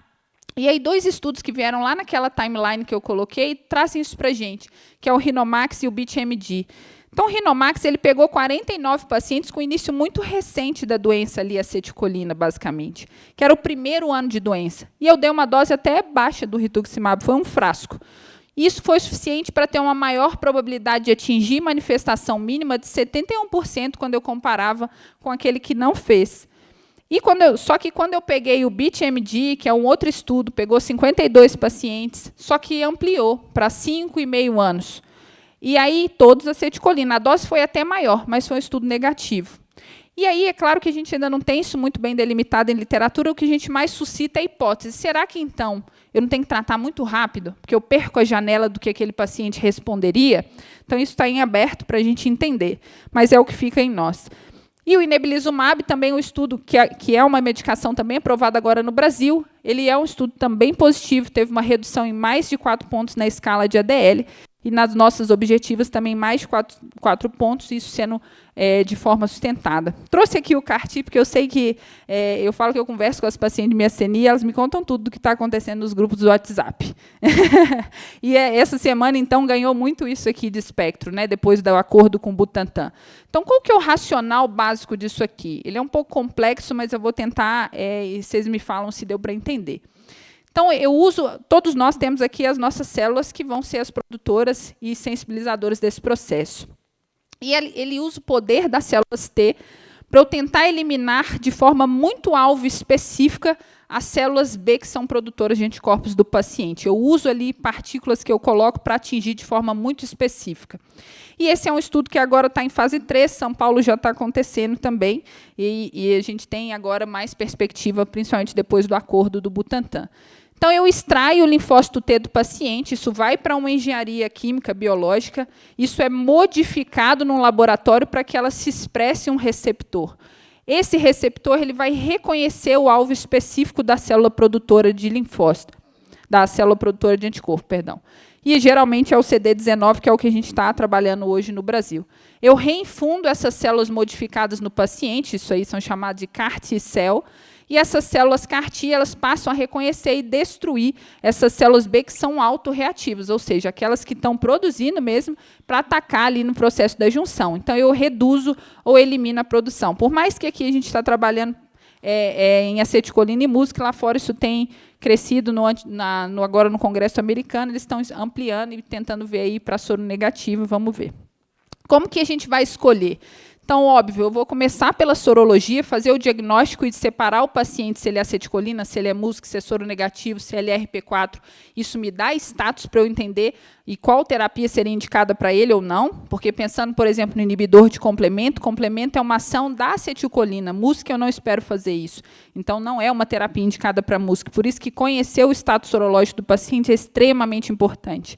E aí, 2 estudos que vieram lá naquela timeline que eu coloquei trazem isso para a gente, que é o Rinomax e o BeatMD. Então, o Rinomax ele pegou 49 pacientes com início muito recente da doença ali, acetilcolina, basicamente, que era o primeiro ano de doença. E eu dei uma dose até baixa do rituximab, foi um frasco. Isso foi suficiente para ter uma maior probabilidade de atingir manifestação mínima de 71% quando eu comparava com aquele que não fez. Só que quando eu peguei o BeatMD, que é um outro estudo, pegou 52 pacientes, só que ampliou para 5,5 anos. E aí, todos acetilcolina. A dose foi até maior, mas foi um estudo negativo. E aí, é claro que a gente ainda não tem isso muito bem delimitado em literatura, o que a gente mais suscita é a hipótese. Será que, então, eu não tenho que tratar muito rápido, porque eu perco a janela do que aquele paciente responderia? Então, isso está em aberto para a gente entender, mas é o que fica em nós. E o inebilizumab, também um estudo que é uma medicação também aprovada agora no Brasil, ele é um estudo também positivo, teve uma redução em mais de 4 pontos na escala de ADL, e nas nossas objetivas também mais de 4 pontos, isso sendo de forma sustentada. Trouxe aqui o CAR-T, porque eu sei que eu falo que eu converso com as pacientes de miastenia, elas me contam tudo do que está acontecendo nos grupos do WhatsApp. E essa semana, então, ganhou muito isso aqui de espectro, né, depois do acordo com o Butantan. Então, qual que é o racional básico disso aqui? Ele é um pouco complexo, mas eu vou tentar, e vocês me falam se deu para entender. Então, todos nós temos aqui as nossas células que vão ser as produtoras e sensibilizadoras desse processo. E ele usa o poder das células T para eu tentar eliminar de forma muito alvo específica as células B, que são produtoras de anticorpos do paciente. Eu uso ali partículas que eu coloco para atingir de forma muito específica. E esse é um estudo que agora está em fase 3, São Paulo já está acontecendo também, e a gente tem agora mais perspectiva, principalmente depois do acordo do Butantan. Então, eu extraio o linfócito T do paciente, isso vai para uma engenharia química, biológica, isso é modificado no laboratório para que ela se expresse um receptor. Esse receptor ele vai reconhecer o alvo específico da célula produtora de linfócito, da célula produtora de anticorpo, perdão. E, geralmente, é o CD19, que é o que a gente está trabalhando hoje no Brasil. Eu reinfundo essas células modificadas no paciente, isso aí são chamadas de CAR-T-cell, e essas células CAR-T elas passam a reconhecer e destruir essas células B que são autorreativas, ou seja, aquelas que estão produzindo mesmo para atacar ali no processo da junção. Então, eu reduzo ou elimino a produção. Por mais que aqui a gente está trabalhando em acetilcolina e música, lá fora isso tem crescido agora no Congresso americano, eles estão ampliando e tentando ver aí para soro negativo, vamos ver. Como que a gente vai escolher? Então, óbvio, eu vou começar pela sorologia, fazer o diagnóstico e separar o paciente se ele é aceticolina, se ele é música, se é soro negativo, se ele é RP4. Isso me dá status para eu entender e qual terapia seria indicada para ele ou não, porque pensando, por exemplo, no inibidor de complemento é uma ação da acetilcolina. Música eu não espero fazer isso. Então, não é uma terapia indicada para música. Por isso que conhecer o status sorológico do paciente é extremamente importante.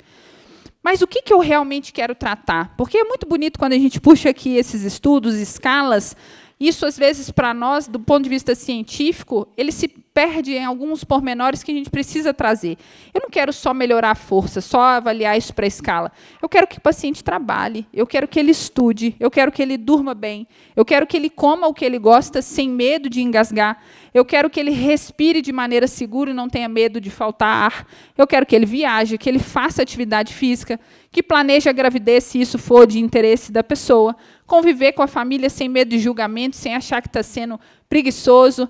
Mas o que eu realmente quero tratar? Porque é muito bonito quando a gente puxa aqui esses estudos, escalas. Isso, às vezes, para nós, do ponto de vista científico, ele se perde em alguns pormenores que a gente precisa trazer. Eu não quero só melhorar a força, só avaliar isso para a escala. Eu quero que o paciente trabalhe, eu quero que ele estude, eu quero que ele durma bem, eu quero que ele coma o que ele gosta sem medo de engasgar, eu quero que ele respire de maneira segura e não tenha medo de faltar ar, eu quero que ele viaje, que ele faça atividade física, que planeje a gravidez, se isso for de interesse da pessoa, conviver com a família sem medo de julgamento, sem achar que está sendo preguiçoso,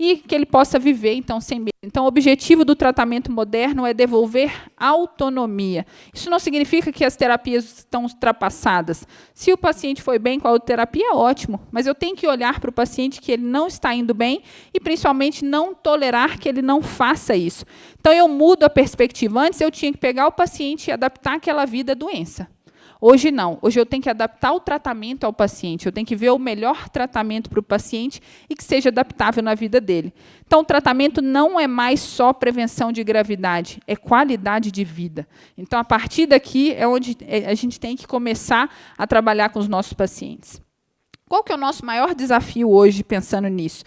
e que ele possa viver, então, sem medo. Então, o objetivo do tratamento moderno é devolver autonomia. Isso não significa que as terapias estão ultrapassadas. Se o paciente foi bem com a autoterapia, ótimo, mas eu tenho que olhar para o paciente que ele não está indo bem e, principalmente, não tolerar que ele não faça isso. Então, eu mudo a perspectiva. Antes, eu tinha que pegar o paciente e adaptar aquela vida à doença. Hoje não. Hoje eu tenho que adaptar o tratamento ao paciente. Eu tenho que ver o melhor tratamento para o paciente e que seja adaptável na vida dele. Então, o tratamento não é mais só prevenção de gravidade, é qualidade de vida. Então, a partir daqui é onde a gente tem que começar a trabalhar com os nossos pacientes. Qual que é o nosso maior desafio hoje, pensando nisso?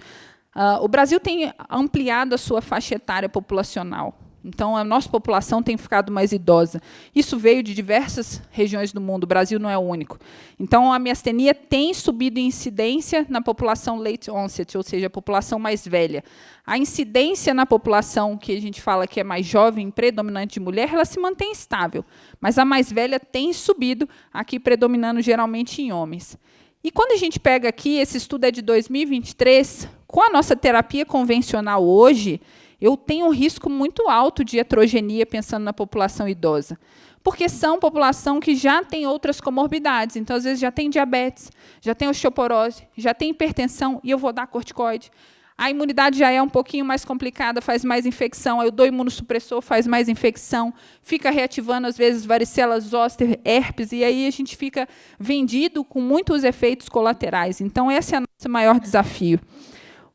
O Brasil tem ampliado a sua faixa etária populacional. Então, a nossa população tem ficado mais idosa. Isso veio de diversas regiões do mundo, o Brasil não é o único. Então, a miastenia tem subido em incidência na população late onset, ou seja, a população mais velha. A incidência na população que a gente fala que é mais jovem, predominante de mulher, ela se mantém estável, mas a mais velha tem subido, aqui predominando geralmente em homens. E quando a gente pega aqui, esse estudo é de 2023, com a nossa terapia convencional hoje, eu tenho um risco muito alto de heterogenia pensando na população idosa, porque são população que já tem outras comorbidades. Então, às vezes, já tem diabetes, já tem osteoporose, já tem hipertensão, e eu vou dar corticoide. A imunidade já é um pouquinho mais complicada, faz mais infecção, eu dou imunossupressor, faz mais infecção, fica reativando, às vezes, varicela zoster, herpes, e aí a gente fica vendido com muitos efeitos colaterais. Então, esse é o nosso maior desafio.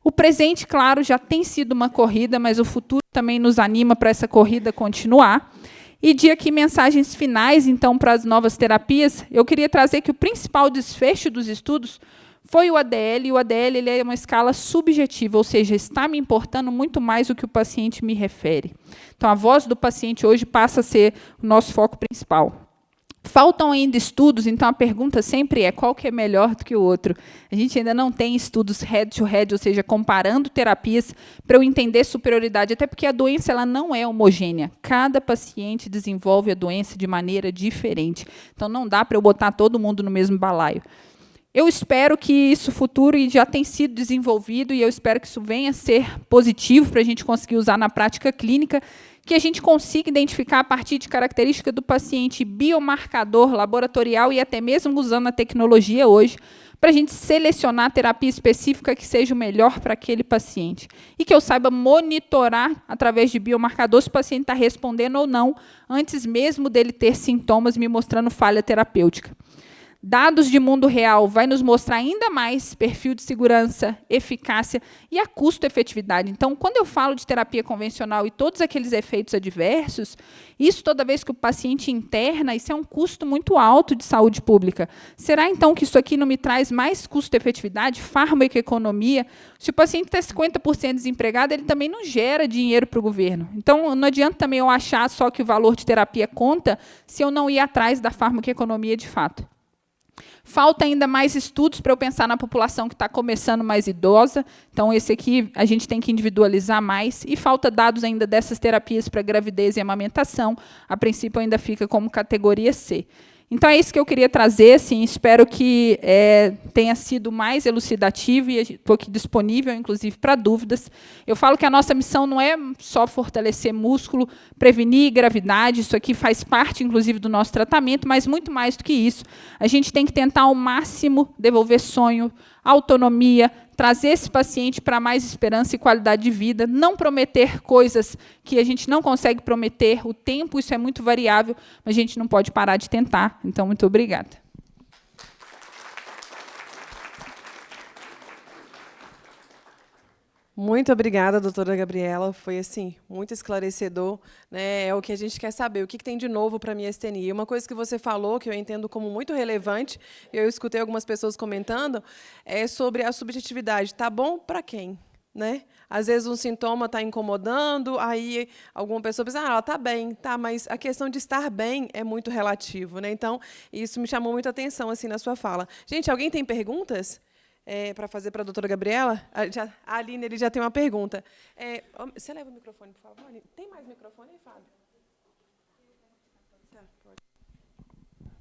O presente, claro, já tem sido uma corrida, mas o futuro também nos anima para essa corrida continuar. E de aqui mensagens finais, então, para as novas terapias, eu queria trazer que o principal desfecho dos estudos foi o ADL, e o ADL ele é uma escala subjetiva, ou seja, está me importando muito mais o que o paciente me refere. Então, a voz do paciente hoje passa a ser o nosso foco principal. Faltam ainda estudos, então a pergunta sempre é qual que é melhor do que o outro. A gente ainda não tem estudos head-to-head, ou seja, comparando terapias para eu entender superioridade, até porque a doença ela não é homogênea. Cada paciente desenvolve a doença de maneira diferente. Então, não dá para eu botar todo mundo no mesmo balaio. Eu espero que isso futuro e já tem sido desenvolvido, e eu espero que isso venha a ser positivo para a gente conseguir usar na prática clínica, que a gente consiga identificar a partir de característica do paciente biomarcador, laboratorial e até mesmo usando a tecnologia hoje, para a gente selecionar a terapia específica que seja o melhor para aquele paciente. E que eu saiba monitorar, através de biomarcador, se o paciente está respondendo ou não, antes mesmo dele ter sintomas me mostrando falha terapêutica. Dados de mundo real vai nos mostrar ainda mais perfil de segurança, eficácia e a custo-efetividade. Então, quando eu falo de terapia convencional e todos aqueles efeitos adversos, isso toda vez que o paciente interna, isso é um custo muito alto de saúde pública. Será, então, que isso aqui não me traz mais custo-efetividade, farmacoeconomia? Se o paciente está 50% desempregado, ele também não gera dinheiro para o governo. Então, não adianta também eu achar só que o valor de terapia conta se eu não ir atrás da farmacoeconomia de fato. Falta ainda mais estudos para eu pensar na população que está começando mais idosa. Então, esse aqui a gente tem que individualizar mais. E falta dados ainda dessas terapias para gravidez e amamentação. A princípio, ainda fica como categoria C. Então, é isso que eu queria trazer. Assim, espero que tenha sido mais elucidativo e estou aqui disponível, inclusive, para dúvidas. Eu falo que a nossa missão não é só fortalecer músculo, prevenir gravidade, isso aqui faz parte, inclusive, do nosso tratamento, mas muito mais do que isso. A gente tem que tentar, ao máximo, devolver sonho, autonomia, trazer esse paciente para mais esperança e qualidade de vida, não prometer coisas que a gente não consegue prometer, o tempo, isso é muito variável, mas a gente não pode parar de tentar. Então, muito obrigada. Muito obrigada, doutora Gabriela. Foi assim, muito esclarecedor, né? É o que a gente quer saber, o que tem de novo para a miastenia. Uma coisa que você falou, que eu entendo como muito relevante, eu escutei algumas pessoas comentando, é sobre a subjetividade. Está bom para quem? Né? Às vezes um sintoma está incomodando, aí alguma pessoa pensa, ela está bem, tá, mas a questão de estar bem é muito relativo. Né? Então, isso me chamou muita atenção assim, na sua fala. Gente, alguém tem perguntas? Para fazer para a doutora Gabriela? A Aline ele já tem uma pergunta. Você leva o microfone, por favor, Aline? Tem mais microfone aí, Fábio?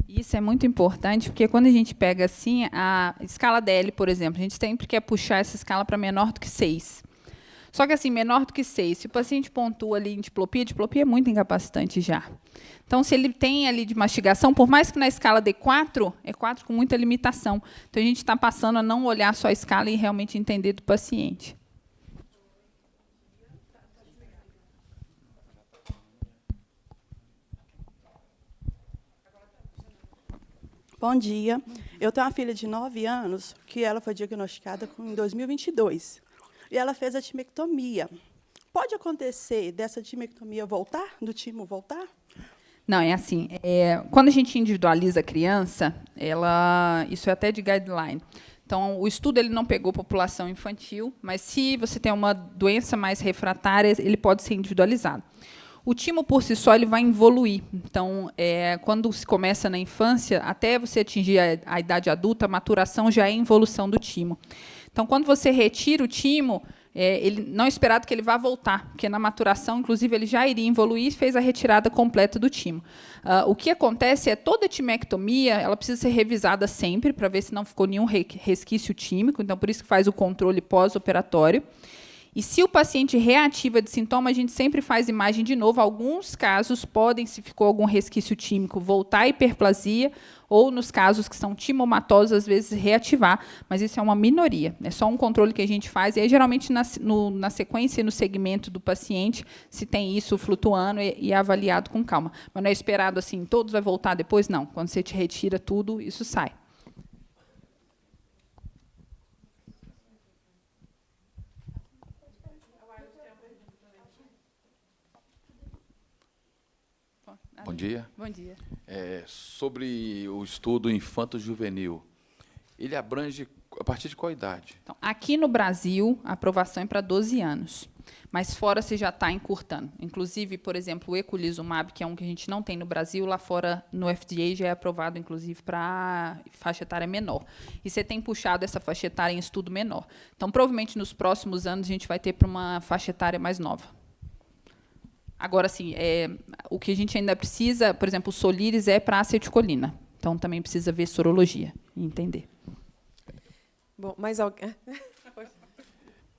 Isso é muito importante, porque quando a gente pega assim, a escala DL, por exemplo, a gente sempre quer puxar essa escala para menor do que 6. Só que, assim, menor do que 6, se o paciente pontua ali em diplopia, diplopia é muito incapacitante já. Então, se ele tem ali de mastigação, por mais que na escala dê 4, é 4 com muita limitação. Então, a gente está passando a não olhar só a escala e realmente entender do paciente. Bom dia. Eu tenho uma filha de 9 anos, que ela foi diagnosticada em 2022. E ela fez a timectomia. Pode acontecer dessa timectomia voltar, do timo voltar? Não, é assim, quando a gente individualiza a criança, isso é até de guideline. Então, o estudo ele não pegou população infantil, mas se você tem uma doença mais refratária, ele pode ser individualizado. O timo, por si só, ele vai evoluir. Então, quando se começa na infância, até você atingir a idade adulta, a maturação já é evolução do timo. Então, quando você retira o timo, ele não é esperado que ele vá voltar, porque na maturação, inclusive, ele já iria evoluir e fez a retirada completa do timo. O que acontece é toda timectomia ela precisa ser revisada sempre para ver se não ficou nenhum resquício tímico, então por isso que faz o controle pós-operatório. E se o paciente reativa de sintoma, a gente sempre faz imagem de novo. Alguns casos podem, se ficou algum resquício tímico, voltar à hiperplasia, ou nos casos que são timomatosos, às vezes reativar, mas isso é uma minoria. É só um controle que a gente faz, e aí, geralmente, na sequência e no segmento do paciente, se tem isso flutuando e é avaliado com calma. Mas não é esperado assim, todos vai voltar depois, não. Quando você te retira tudo, isso sai. Bom dia. Bom dia. Sobre o estudo infanto-juvenil, ele abrange, partir de qual idade? Então, aqui no Brasil, a aprovação é para 12 anos. Mas fora você já está encurtando. Inclusive, por exemplo, o eculizumab, que é um que a gente não tem no Brasil, lá fora no FDA já é aprovado, inclusive, para faixa etária menor. E você tem puxado essa faixa etária em estudo menor. Então, provavelmente, nos próximos anos, a gente vai ter para uma faixa etária mais nova. Agora, assim, o que a gente ainda precisa, por exemplo, o Soliris é para acetilcolina. Então, também precisa ver sorologia e entender. Bom, mais alguém?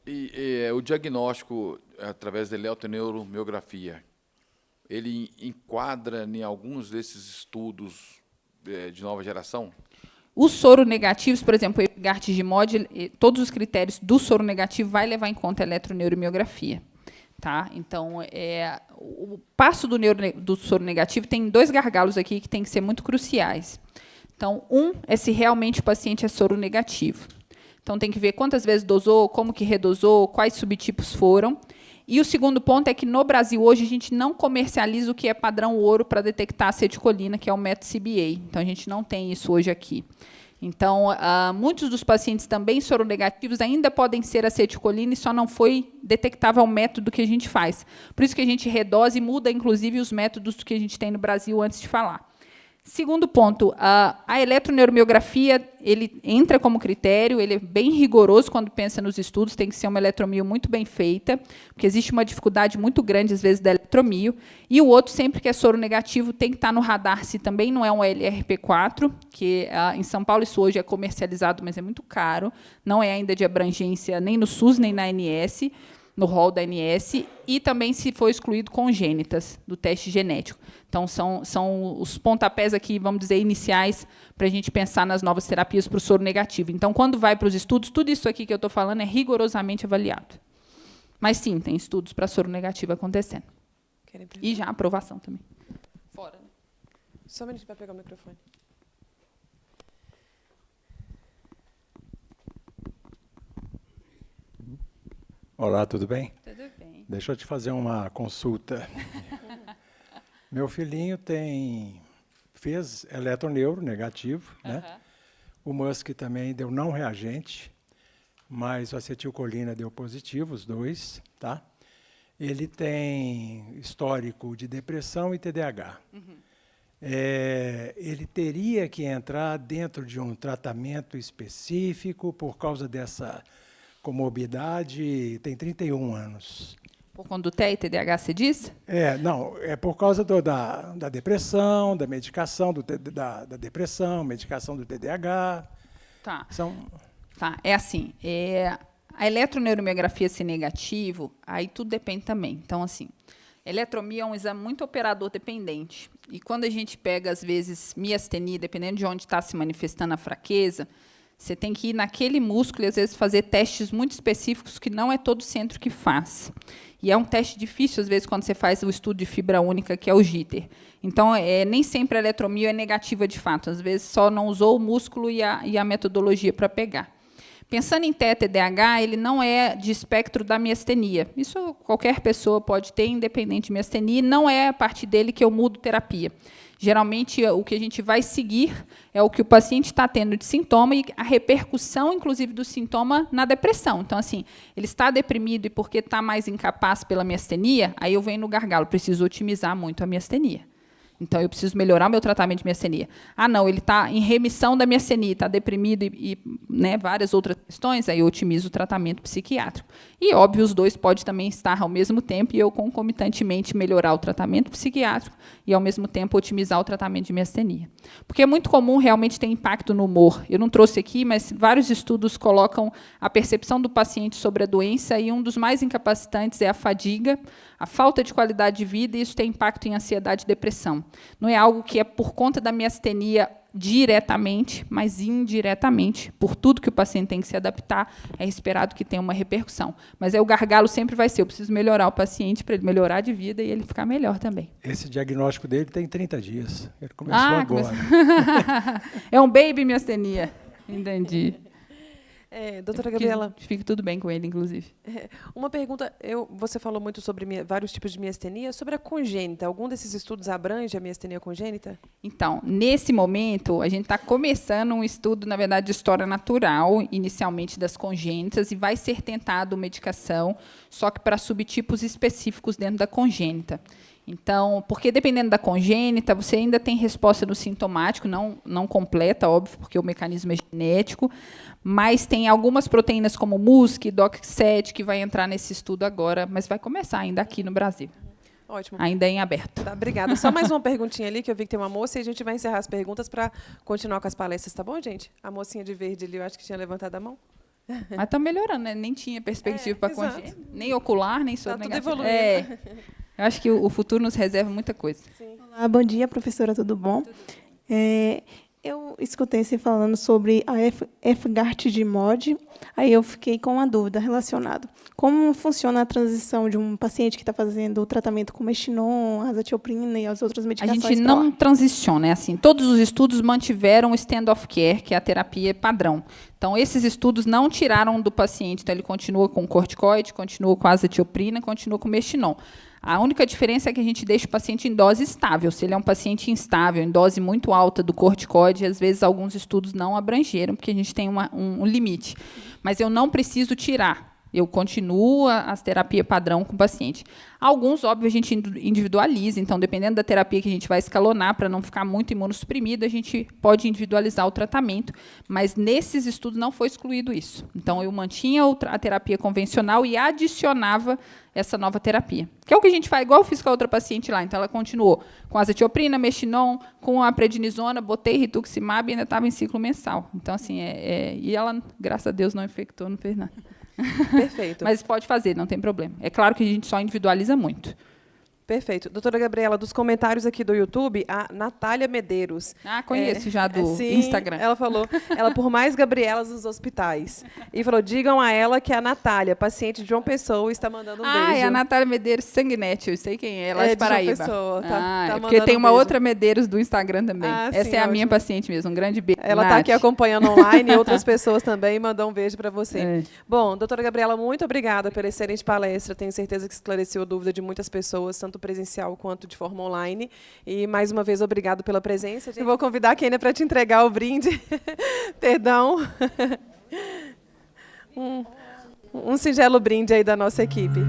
E o diagnóstico através da eletroneuramiografia, ele enquadra em alguns desses estudos de nova geração? Os soronegativos, por exemplo, o Apgar-Tigmod, todos os critérios do soro negativo vai levar em conta a eletroneuramiografia. Tá? Então, o passo do soro negativo tem 2 gargalos aqui que tem que ser muito cruciais. Então, um é se realmente o paciente é soro negativo. Então, tem que ver quantas vezes dosou, como que redosou, quais subtipos foram. E o segundo ponto é que, no Brasil, hoje, a gente não comercializa o que é padrão ouro para detectar acetilcolina, que é o método CBA. Então, a gente não tem isso hoje aqui. Então, muitos dos pacientes também soronegativos ainda podem ser acetilcolina e só não foi detectável o método que a gente faz. Por isso que a gente redosa e muda, inclusive, os métodos que a gente tem no Brasil antes de falar. Segundo ponto, a eletroneuramiografia, ele entra como critério, ele é bem rigoroso quando pensa nos estudos, tem que ser uma eletromio muito bem feita, porque existe uma dificuldade muito grande, às vezes, da eletromio. E o outro, sempre que é soro negativo, tem que estar no radar, se também não é um LRP4, que em São Paulo isso hoje é comercializado, mas é muito caro, não é ainda de abrangência nem no SUS, nem na ANS, no rol da ANS, e também se for excluído congênitas do teste genético. Então, são os pontapés aqui, vamos dizer, iniciais, para a gente pensar nas novas terapias para o soro negativo. Então, quando vai para os estudos, tudo isso aqui que eu estou falando é rigorosamente avaliado. Mas, sim, tem estudos para soro negativo acontecendo. E já aprovação também. Fora, né? Só um minuto para pegar o microfone. Olá, tudo bem? Tudo bem. Deixa eu te fazer uma consulta. Meu filhinho fez eletroneuro negativo, né? O Musk também deu não reagente, mas a acetilcolina deu positivo, os dois, tá? Ele tem histórico de depressão e TDAH. Ele teria que entrar dentro de um tratamento específico por causa dessa comorbidade, tem 31 anos. Por conta do TEA e TDAH, você disse? Não, é por causa da depressão, da medicação da depressão, medicação do TDAH. Tá. Tá, é assim, a eletroneuramiografia ser negativo, aí tudo depende também. Então, assim, eletromia é um exame muito operador dependente. E quando a gente pega, às vezes, miastenia, dependendo de onde está se manifestando a fraqueza, você tem que ir naquele músculo e, às vezes, fazer testes muito específicos que não é todo centro que faz. E é um teste difícil, às vezes, quando você faz o estudo de fibra única, que é o JITER. Então, nem sempre a eletromia é negativa de fato. Às vezes, só não usou o músculo e a metodologia para pegar. Pensando em TEA-TDAH, ele não é de espectro da miastenia. Isso qualquer pessoa pode ter, independente de miastenia, e não é a partir dele que eu mudo terapia. Geralmente, o que a gente vai seguir é o que o paciente está tendo de sintoma e a repercussão, inclusive, do sintoma na depressão. Então, assim, ele está deprimido e porque está mais incapaz pela miastenia, aí eu venho no gargalo, preciso otimizar muito a miastenia. Então, eu preciso melhorar o meu tratamento de miastenia. Não, ele está em remissão da miastenia, está deprimido e várias outras questões, aí eu otimizo o tratamento psiquiátrico. E, óbvio, os dois podem também estar ao mesmo tempo e eu, concomitantemente, melhorar o tratamento psiquiátrico e, ao mesmo tempo, otimizar o tratamento de miastenia. Porque é muito comum realmente ter impacto no humor. Eu não trouxe aqui, mas vários estudos colocam a percepção do paciente sobre a doença e um dos mais incapacitantes é a fadiga, a falta de qualidade de vida, e isso tem impacto em ansiedade e depressão. Não é algo que é por conta da miastenia diretamente, mas indiretamente, por tudo que o paciente tem que se adaptar, é esperado que tenha uma repercussão. Mas o gargalo sempre vai ser, eu preciso melhorar o paciente para ele melhorar de vida e ele ficar melhor também. Esse diagnóstico dele tem 30 dias. Ele começou agora. É um baby miastenia. Entendi. Doutora Gabriela, Fica tudo bem com ele, inclusive. uma pergunta. Você falou muito sobre vários tipos de miastenia. Sobre a congênita, algum desses estudos abrange a miastenia congênita? Então, nesse momento, a gente está começando um estudo, na verdade, de história natural, inicialmente das congênitas, e vai ser tentado medicação, só que para subtipos específicos dentro da congênita. Então, porque dependendo da congênita, você ainda tem resposta no sintomático, não completa, óbvio, porque o mecanismo é genético, mas tem algumas proteínas como MUSC, DOX7, que vai entrar nesse estudo agora, mas vai começar ainda aqui no Brasil. Ótimo. Ainda em aberto. Tá, obrigada. Só mais uma perguntinha ali, que eu vi que tem uma moça, e a gente vai encerrar as perguntas para continuar com as palestras, tá bom, gente? A mocinha de verde ali, eu acho que tinha levantado a mão. Mas está melhorando, né? Nem tinha perspectiva para exato. congênita, nem ocular, nem soro Tá tudo negativo. evoluindo. Eu acho que o futuro nos reserva muita coisa. Olá, bom dia, professora, tudo bom? Eu escutei você falando sobre a F-GART de MOD, aí eu fiquei com uma dúvida relacionada. Como funciona a transição de um paciente que está fazendo o tratamento com mestinon, azatioprina e as outras A medicações? gente não transiciona, é assim. Todos os estudos mantiveram o stand-off care, que é a terapia padrão. Então, esses estudos não tiraram do paciente. Então, ele continua com corticoide, continua com azatioprina, continua com mestinon. A única diferença é que a gente deixa o paciente em dose estável. Se ele é um paciente instável, em dose muito alta do corticoide, às vezes alguns estudos não abrangeram, porque a gente tem um limite. Mas eu não preciso tirar. Eu continuo a terapia padrão com o paciente. Alguns, óbvio, a gente individualiza. Então, dependendo da terapia que a gente vai escalonar, para não ficar muito imunossuprimido, a gente pode individualizar o tratamento. Mas, nesses estudos, não foi excluído isso. Então, eu mantinha a terapia convencional e adicionava essa nova terapia. Que é o que a gente faz, igual eu fiz com a outra paciente lá. Então, ela continuou com azatioprina, mestinon, com a prednisona, botei rituximab e ainda estava em ciclo mensal. Então, assim, e ela, graças a Deus, não infectou, não fez nada. Perfeito. Mas pode fazer, não tem problema. É claro que a gente só individualiza muito. Perfeito. Doutora Gabriela, dos comentários aqui do YouTube, a Natália Medeiros. Conheço já do sim, Instagram. Ela falou, ela por mais Gabrielas nos hospitais. E falou, digam a ela que a Natália, paciente de João Pessoa, está mandando um beijo. É a Natália Medeiros Sanguinete, eu sei quem é, lá de de João Paraíba. Pessoa, tá porque mandando tem um uma beijo. outra Medeiros do Instagram também. sim, Essa é a minha ótimo. paciente mesmo, um grande beijo. Ela está aqui acompanhando online e outras pessoas também mandam um beijo para você. É. Bom, doutora Gabriela, muito obrigada pela excelente palestra. Tenho certeza que esclareceu a dúvida de muitas pessoas, tanto presencial quanto de forma online. E, mais uma vez, obrigado pela presença. Eu vou convidar a Kênia para te entregar o brinde. Perdão. Um singelo brinde aí da nossa equipe.